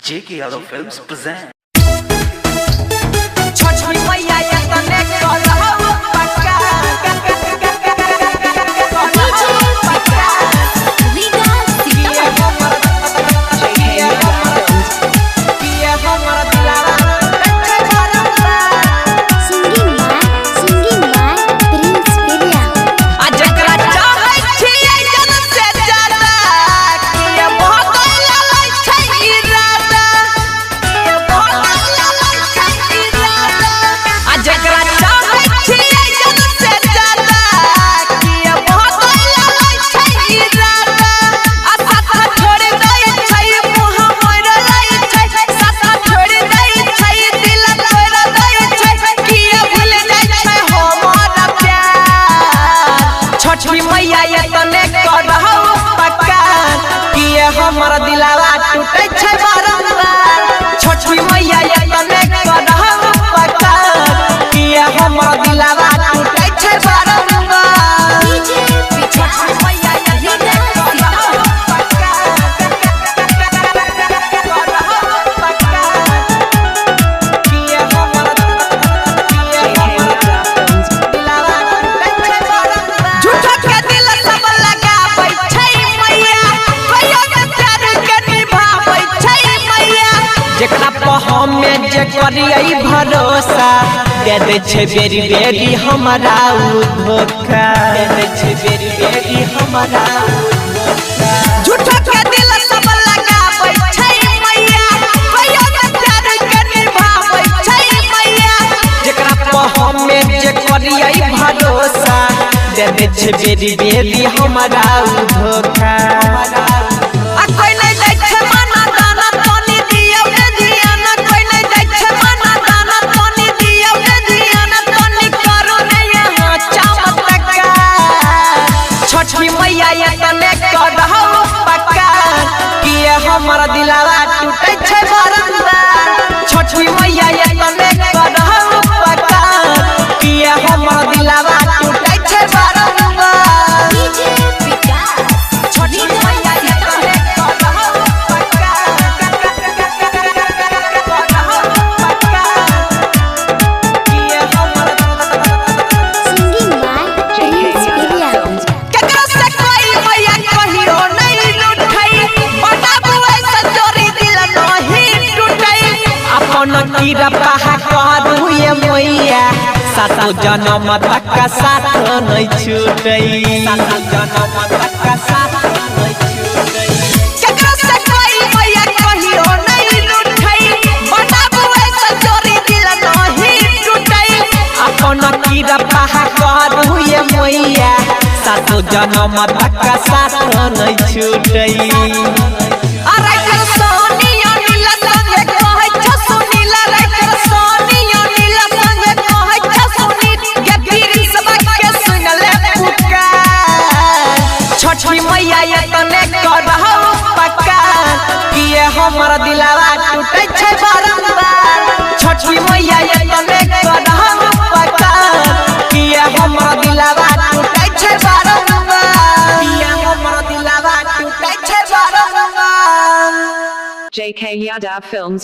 JK Yadav Films present. हमारा दिलावा टूटे छे बारंबार छोटी मैया ये तने करहु पकार किया हमारा दिलावा टूटे छे बारंबार छोटी मैया ये तने करहु पकार किया हमारा दिलावा टूटे छे बारंबार झूठा के दिल सब लगा बैठे जेकरा पर हमें जे करियै भरोसा दे दे छे बेरी बेरी हमरा धोखा दे दे छे बेरी बेरी हमरा धोखा झूठा के दिल सब लगाबै छै मैया भैया के प्यार के निभाबै छै मैया जेकरा पर हमें जे करियै भरोसा दे दे छे बेरी बेरी हमरा धोखा छोटी मैया ये तने करहु पकार किया हमारा दिलावा टूटे छे बारंबार छोटी मैया ये तने करहु पकार किया हमारा दिलावा टूटे छे बारंबार छोटी मैया ये तने करहु पकार किया हमारा कीरा पहा करू ये मैया सातो जन्म तक का साथ नहीं छूटई सातो जन्म तक का साथ नहीं छूटई केकरा से कोई मैया कहियो नहीं लुटई बताबू ऐसा चोरी दिल नहीं टूटई अपन कीरा पहा करू ये मैया सातो जन्म तक का साथ नहीं छूटई अरे सोनिया नीला संगे कहै छ सुनीला रे सोनिया नीला संगे कहै छ सुनी के पीरी सब के सुन ले पुकार छोटी मैया ये तने करहु पकार किए हमारा दिलावा टूटे छे बारंबार छोटी मैया ये तने करहु पकार किए हमारा दिलावा टूटे छे बारंबार किए हमारा दिलावा टूटे छे बारंबार JK Yadav Films